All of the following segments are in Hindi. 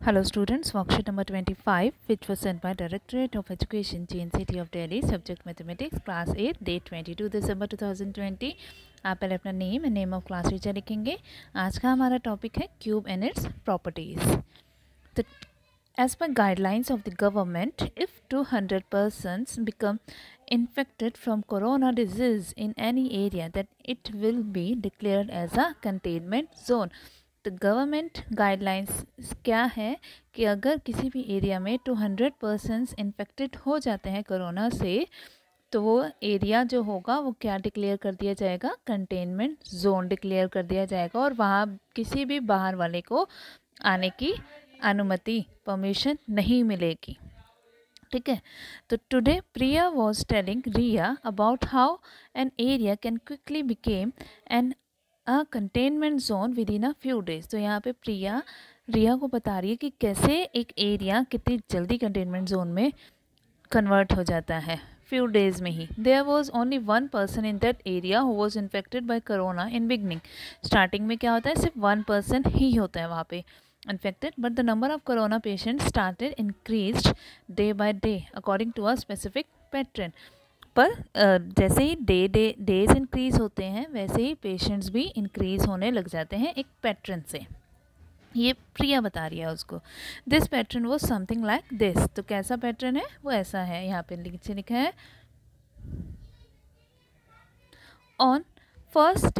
Hello students, worksheet number 25 which was sent by Directorate of Education JNCT of Delhi, subject mathematics, class 8, date 22 दिसंबर 2020। आप पहले अपना name and name of class teacher लिखेंगे। आज का हमारा टॉपिक है क्यूब एंड इट्स प्रॉपर्टीज़। तो as per guidelines of the government, if 200 persons become infected from corona disease in any area, that it will be declared as a containment zone। तो गवर्नमेंट गाइडलाइंस क्या है कि अगर किसी भी एरिया में 200 पर्सनस इन्फेक्टेड हो जाते हैं कोरोना से, तो वो एरिया जो होगा वो क्या डिक्लेयर कर दिया जाएगा, कंटेनमेंट जोन डिक्लेयर कर दिया जाएगा, और वहाँ किसी भी बाहर वाले को आने की अनुमति परमिशन नहीं मिलेगी। ठीक है। तो today Priya was telling Riya about how an area can quickly became an a containment zone within a few days. तो यहाँ पे प्रिया रिया को बता रही है कि कैसे एक एरिया कितनी जल्दी कंटेनमेंट जोन में कन्वर्ट हो जाता है, फ्यू डेज में ही। There was only one person in that area who was infected by corona in beginning. Starting में क्या होता है, सिर्फ वन पर्सन ही होता है वहाँ पे infected, but the number of corona patients started increased day by day according to a specific pattern। पर जैसे ही डेज इंक्रीज होते हैं वैसे ही पेशेंट्स भी इंक्रीज होने लग जाते हैं एक पैटर्न से। ये प्रिया बता रही है उसको। दिस पैटर्न वो समथिंग लाइक दिस। तो कैसा पैटर्न है, वो ऐसा है, यहाँ पे नीचे लिखा है ऑन फर्स्ट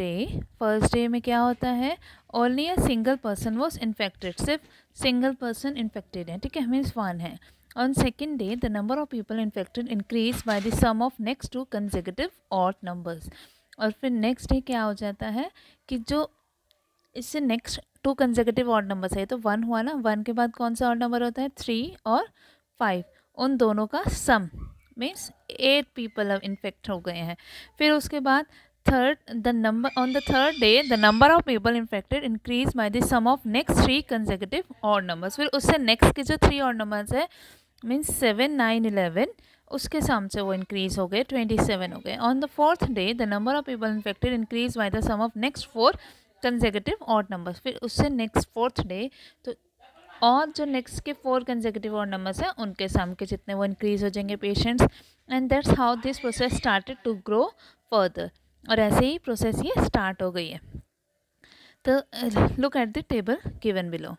डे में क्या होता है, only a single person was infected, सिर्फ सिंगल पर्सन इन्फेक्टेड है। ठीक है, मीन्स वन है। On second day the number of people infected increase by the sum of next two consecutive odd numbers. और फिर नेक्स्ट डे क्या हो जाता है कि जो इससे next two consecutive odd numbers है, तो वन हुआ ना, वन के बाद कौन सा ऑड नंबर होता है, 3 और 5, उन दोनों का सम मीन्स 8 पीपल अब इन्फेक्ट हो गए हैं। फिर उसके बाद on the third day the number of people infected increased by the sum of next 3 consecutive odd numbers। फिर उससे नेक्स्ट के जो 3 odd numbers है मीन्स 7, 9, 11, उसके सम से वो इंक्रीज हो गए, 27 हो गए। On the fourth day the number of people infected increase by the sum of next 4 consecutive odd numbers. फिर उससे नेक्स्ट फोर्थ डे तो और जो नेक्स्ट के 4 कंसेक्यूटिव ऑड नंबर्स हैं उनके सम के जितने वो इंक्रीज हो जाएंगे patients. And that's how this process started to grow further. और ऐसे ही प्रोसेस ये स्टार्ट हो गई है। तो look at the table given below.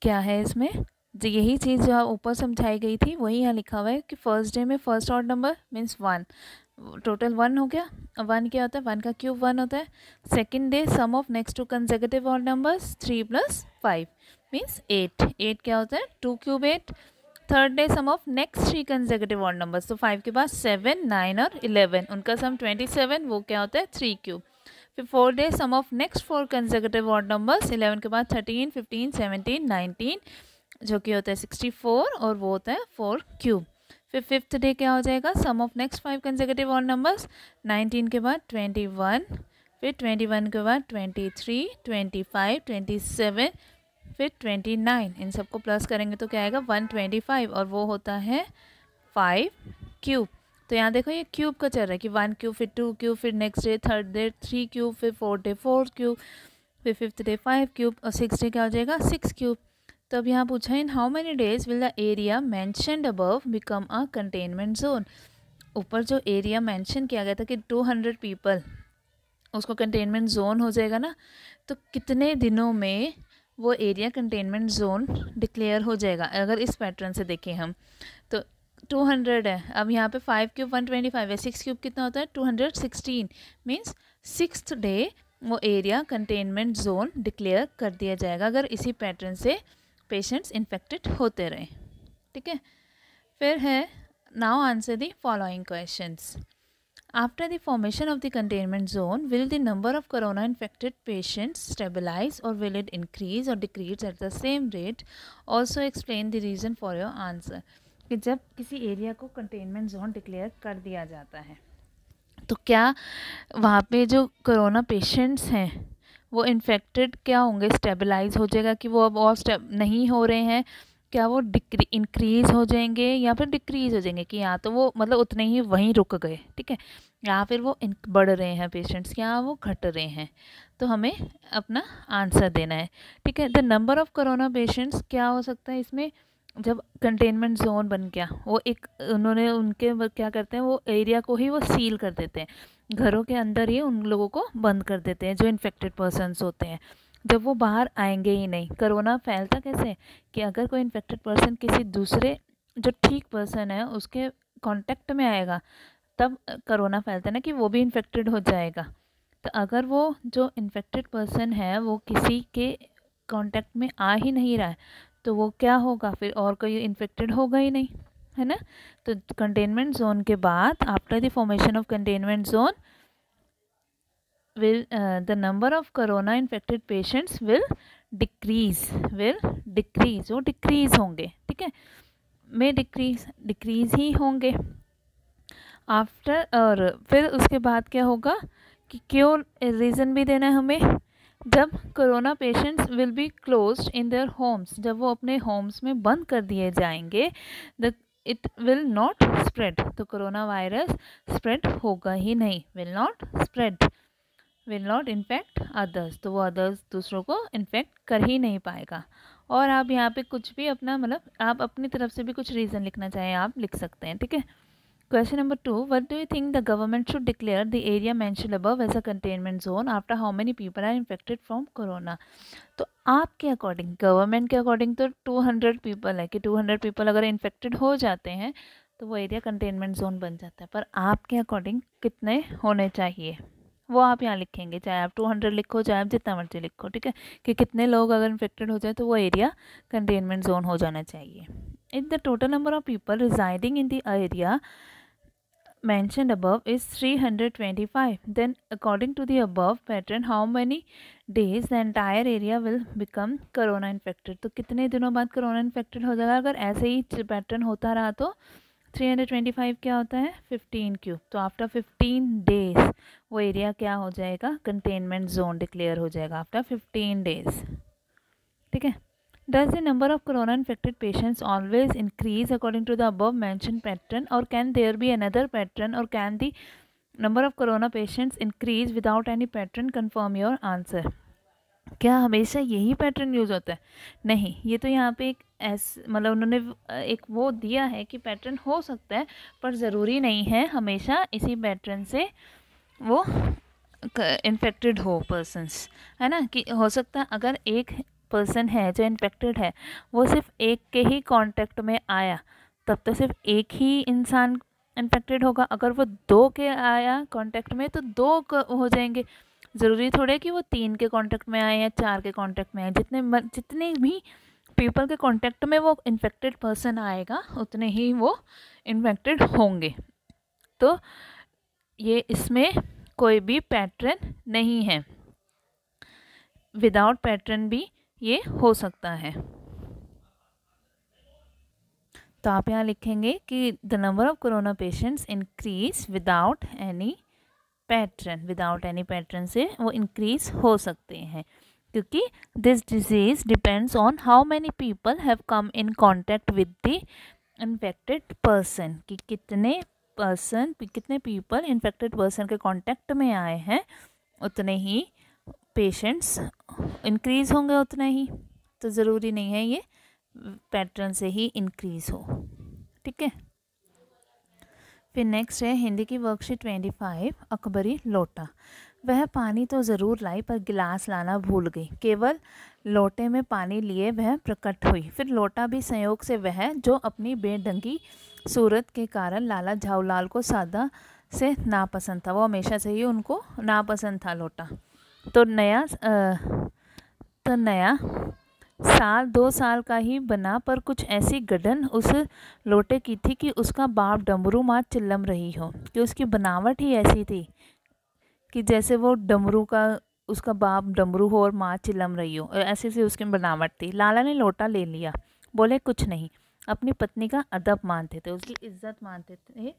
क्या है इसमें, जो यही चीज़ जो ऊपर समझाई गई थी वही यहाँ लिखा हुआ है कि फर्स्ट डे में first odd number means 1, total 1 हो गया। 1 क्या होता है, 1 का क्यूब 1 होता है। Second day sum of next two consecutive odd numbers 3 + 5 means 8। 8 क्या होता है, 2 cube 8। Third day sum of next 3 consecutive odd numbers, तो 5 के बाद 7, 9 और 11, उनका सम 27, वो क्या होता है 3 क्यूब। फिर fourth day sum of next 4 consecutive odd numbers, 11 के बाद 13, 15, 17, 19, जो कि होता है 64, और वो होता है 4 क्यूब। फिर फिफ्थ डे क्या हो जाएगा, sum of next 5 consecutive odd numbers, 19 के बाद 21, फिर 21 के बाद 23, 25, 27, फिर 29, इन सबको प्लस करेंगे तो क्या आएगा 125, और वो होता है 5 क्यूब। तो यहाँ देखो ये क्यूब का चल रहा है कि 1 क्यूब, फिर 2 क्यूब, फिर next day third day 3 cube, फिर फोर्थ डे 4 क्यूब, फिर फिफ्थ डे 5 क्यूब, और सिक्स डे क्या हो जाएगा 6 क्यूब। तो अब यहाँ पूछा in how many days will the area mentioned above become a containment zone. ऊपर जो एरिया मैंशन किया गया था कि 200 पीपल उसको कंटेनमेंट जोन हो जाएगा ना, तो कितने दिनों में वो एरिया कंटेनमेंट जोन डिक्लेयर हो जाएगा। अगर इस पैटर्न से देखें हम तो 200 है, अब यहाँ पे 5 क्यूब 125 है, 6 क्यूब कितना होता है 216, मीन्स सिक्स्थ डे वो एरिया कंटेनमेंट जोन डिक्लेयर कर दिया जाएगा अगर इसी पैटर्न से पेशेंट्स इन्फेक्टेड होते रहे। ठीक है। फिर है now answer the following questions. After the formation of the containment zone, will the number of corona infected patients stabilize, or will it increase or decrease at the same rate? Also explain the reason for your answer। कि जब किसी एरिया को कंटेनमेंट जोन डिक्लेयर कर दिया जाता है तो क्या वहाँ पे जो कोरोना पेशेंट्स हैं वो इन्फेक्टेड क्या होंगे, स्टेबलाइज हो जाएगा कि वो अब और नहीं हो रहे हैं, क्या वो इंक्रीज़ हो जाएंगे या फिर डिक्रीज़ हो जाएंगे, कि या तो वो मतलब उतने ही वहीं रुक गए, ठीक है, या फिर वो बढ़ रहे हैं पेशेंट्स, या वो घट रहे हैं। तो हमें अपना आंसर देना है, ठीक है। The number of corona patients क्या हो सकता है इसमें, जब कंटेनमेंट जोन बन गया, वो एक उन्होंने उनके क्या करते हैं, वो एरिया को ही वो सील कर देते हैं, घरों के अंदर ही उन लोगों को बंद कर देते हैं जो इन्फेक्टेड पर्सनस होते हैं। जब वो बाहर आएंगे ही नहीं, कोरोना फैलता कैसे, कि अगर कोई इन्फेक्टेड पर्सन किसी दूसरे जो ठीक पर्सन है उसके कांटेक्ट में आएगा, तब कोरोना फैलता है ना, कि वो भी इन्फेक्टेड हो जाएगा। तो अगर वो जो इन्फेक्टेड पर्सन है वो किसी के कांटेक्ट में आ ही नहीं रहा है, तो वो क्या होगा, फिर और कोई इन्फेक्टेड होगा ही नहीं, है ना। तो कंटेनमेंट जोन के बाद, after the formation of containment zone, will the number of corona infected patients will decrease वो decrease होंगे, ठीक है, में decrease ही होंगे आफ्टर। और फिर उसके बाद क्या होगा कि क्यों, रीज़न भी देना है हमें। जब corona patients will be closed in their homes, जब वो अपने होम्स में बंद कर दिए जाएंगे, इट विल नॉट स्प्रेड, तो कोरोना वायरस स्प्रेड होगा ही नहीं, विल नॉट इन्फेक्ट अदर्स, तो वो अदर्स दूसरों को इन्फेक्ट कर ही नहीं पाएगा। और आप यहाँ पे कुछ भी अपना मतलब आप अपनी तरफ से भी कुछ रीज़न लिखना चाहें आप लिख सकते हैं, ठीक है। Question number 2, what do you think the government should declare the area mentioned above as a containment zone after how many people are infected from corona. तो आपके अकॉर्डिंग, गवर्नमेंट के अकॉर्डिंग तो 200 पीपल है, कि 200 पीपल अगर इन्फेक्टेड हो जाते हैं तो वो एरिया कंटेनमेंट जोन बन जाता है, पर आपके अकॉर्डिंग कितने होने चाहिए वो आप यहाँ लिखेंगे, चाहे आप 200 लिखो चाहे आप जितना मर्जी लिखो, ठीक है, कि कितने लोग अगर इन्फेक्टेड हो जाए तो वो एरिया कंटेनमेंट जोन हो जाना चाहिए। If the total number of people residing in the area mentioned above is 325, then according to the above pattern how many days the entire area will become corona infected, तो कितने दिनों बाद कोरोना इन्फेक्टेड हो जाएगा। अगर ऐसे ही पैटर्न होता रहा तो 325 क्या होता है 15 क्यूब, तो आफ्टर 15 डेज वो एरिया क्या हो जाएगा, कंटेनमेंट जोन डिक्लेयर हो जाएगा आफ्टर 15 डेज, ठीक है। Does the number of corona infected patients always increase according to the above mentioned pattern, or can there be another pattern, or can the number of corona patients increase without any pattern? Confirm your answer. क्या हमेशा यही पैटर्न यूज़ होता है? नहीं, ये तो यहाँ पे एक मतलब उन्होंने एक वो दिया है कि पैटर्न हो सकता है, पर ज़रूरी नहीं है हमेशा इसी पैटर्न से वो इन्फेक्टेड हो पर्सन्स, है ना, कि हो सकता है अगर एक पर्सन है जो इन्फेक्टेड है वो सिर्फ एक के ही कांटेक्ट में आया, तब तो सिर्फ एक ही इंसान इन्फेक्टेड होगा। अगर वो 2 के आया कांटेक्ट में तो 2 हो जाएंगे, ज़रूरी थोड़े कि वो 3 के कांटेक्ट में आए या 4 के कांटेक्ट में आए, जितने भी पीपल के कांटेक्ट में वो इन्फेक्टेड पर्सन आएगा उतने ही वो इन्फेक्टेड होंगे। तो ये इसमें कोई भी पैटर्न नहीं है, विदाउट पैटर्न भी ये हो सकता है। तो आप यहाँ लिखेंगे कि the number of corona patients increase without any pattern से वो इंक्रीज हो सकते हैं, क्योंकि this disease depends on how many people have come in contact with the infected person, कि कितने पीपल इन्फेक्टेड पर्सन के कॉन्टैक्ट में आए हैं, उतने ही पेशेंट्स इंक्रीज़ होंगे उतना ही, तो ज़रूरी नहीं है ये पैटर्न से ही इंक्रीज़ हो, ठीक है। फिर नेक्स्ट है हिंदी की वर्कशीट 25, अकबरी लोटा। वह पानी तो ज़रूर लाई पर गिलास लाना भूल गई, केवल लोटे में पानी लिए वह प्रकट हुई, फिर लोटा भी संयोग से वह जो अपनी बेढंगी सूरत के कारण लाला झाऊलाल को सादा से नापसंद था, वो हमेशा से ही उनको नापसंद था लोटा। तो नया साल 2 साल का ही बना, पर कुछ ऐसी गढ़न उस लोटे की थी कि उसका बाप डमरू माँ चिल्लम रही हो, कि उसकी बनावट ही ऐसी थी कि जैसे वो डमरू का, उसका बाप डमरू हो और माँ चिल्लम रही हो, ऐसी सी उसकी बनावट थी। लाला ने लोटा ले लिया, बोले कुछ नहीं, अपनी पत्नी का अदब मानते थे, उसकी इज्जत मानते थे,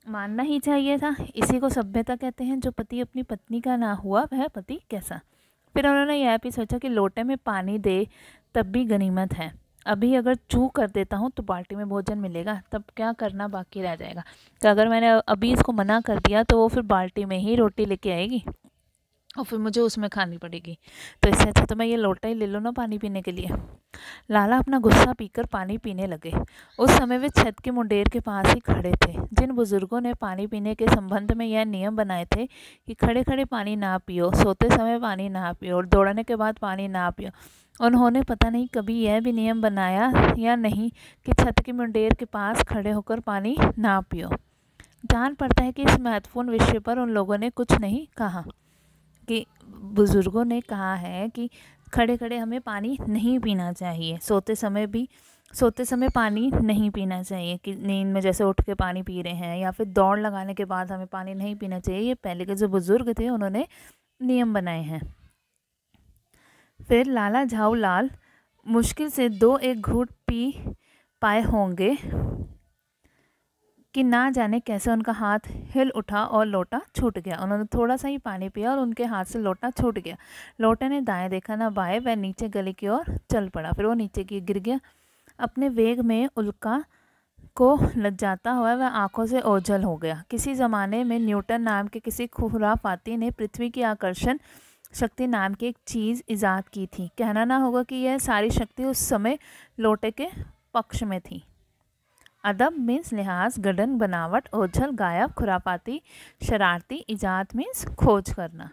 मानना ही चाहिए था, इसी को सभ्यता कहते हैं। जो पति अपनी पत्नी का ना हुआ वह पति कैसा। फिर उन्होंने यह भी सोचा कि लोटे में पानी दे तब भी गनीमत है, अभी अगर चू कर देता हूँ तो बाल्टी में भोजन मिलेगा, तब क्या करना बाकी रह जाएगा। तो अगर मैंने अभी इसको मना कर दिया तो वो फिर बाल्टी में ही रोटी लेके आएगी और फिर मुझे उसमें खानी पड़ेगी। तो इससे अच्छा तो मैं ये लोटा ही ले लूँ ना पानी पीने के लिए। लाला अपना गुस्सा पीकर पानी पीने लगे। उस समय वे छत के मुंडेर के पास ही खड़े थे। जिन बुजुर्गों ने पानी पीने के संबंध में यह नियम बनाए थे कि खड़े खड़े पानी ना पियो, सोते समय पानी ना पियो और दौड़ने के बाद पानी ना पियो, उन्होंने पता नहीं कभी यह भी नियम बनाया या नहीं कि छत के मुंडेर के पास खड़े होकर पानी ना पियो। जान पड़ता है कि इस महत्वपूर्ण विषय पर उन लोगों ने कुछ नहीं कहा, कि बुज़ुर्गों ने कहा है कि खड़े खड़े हमें पानी नहीं पीना चाहिए, सोते समय पानी नहीं पीना चाहिए, कि नींद में जैसे उठ के पानी पी रहे हैं या फिर दौड़ लगाने के बाद हमें पानी नहीं पीना चाहिए। ये पहले के जो बुज़ुर्ग थे उन्होंने नियम बनाए हैं। फिर लाला झाऊलाल मुश्किल से 2-1 घूंट पी पाए होंगे कि ना जाने कैसे उनका हाथ हिल उठा और लोटा छूट गया। उन्होंने थोड़ा सा ही पानी पिया और उनके हाथ से लोटा छूट गया। लोटे ने दाएं देखा ना बाएं, वह नीचे गली की ओर चल पड़ा। फिर वो नीचे की गिर गया। अपने वेग में उल्का को लज्जाता हुआ वह आंखों से ओझल हो गया। किसी ज़माने में न्यूटन नाम के किसी खुराफाती ने पृथ्वी की आकर्षण शक्ति नाम की एक चीज़ ईजाद की थी। कहना ना होगा कि यह सारी शक्ति उस समय लोटे के पक्ष में थी। अदब मीन्स लिहाज, गढ़न, बनावट, ओझल, गायब, खुरापाती, शरारती, इजाद मीन्स खोज करना।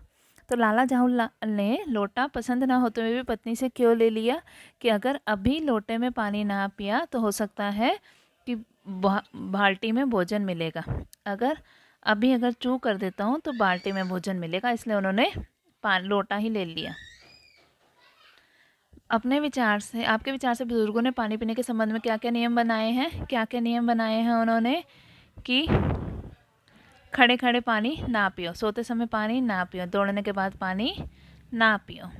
तो लाला झाऊलाल ने लोटा पसंद ना होते हुए भी पत्नी से क्यों ले लिया कि अगर अभी लोटे में पानी ना पिया तो हो सकता है कि बाल्टी में भोजन मिलेगा। अगर चू कर देता हूँ तो बाल्टी में भोजन मिलेगा, इसलिए उन्होंने लोटा ही ले लिया। आपके विचार से बुजुर्गों ने पानी पीने के संबंध में क्या क्या नियम बनाए हैं उन्होंने कि खड़े खड़े पानी ना पियो, सोते समय पानी ना पियो, दौड़ने के बाद पानी ना पियो।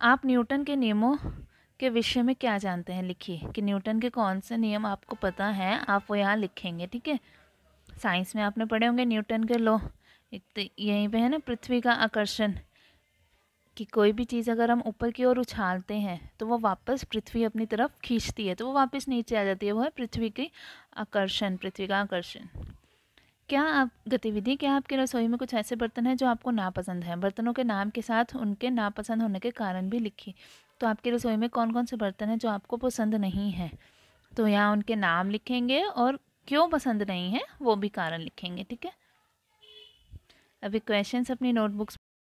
आप न्यूटन के नियमों के विषय में क्या जानते हैं, लिखिए कि न्यूटन के कौन से नियम आपको पता है, आप वो यहाँ लिखेंगे। ठीक है, साइंस में आपने पढ़े होंगे न्यूटन के लॉ। एक तो यहीं पे है ना, पृथ्वी का आकर्षण, कि कोई भी चीज़ अगर हम ऊपर की ओर उछालते हैं तो वो वापस पृथ्वी अपनी तरफ खींचती है, तो वो वापस नीचे आ जाती है। वो है पृथ्वी का आकर्षण। क्या आपकी रसोई में कुछ ऐसे बर्तन हैं जो आपको नापसंद हैं? बर्तनों के नाम के साथ उनके नापसंद होने के कारण भी लिखिए। तो आपकी रसोई में कौन कौन से बर्तन हैं जो आपको पसंद नहीं हैं? तो यहाँ उनके नाम लिखेंगे और क्यों पसंद नहीं है वो भी कारण लिखेंगे। ठीक है, अभी क्वेश्चंस अपनी नोटबुक्स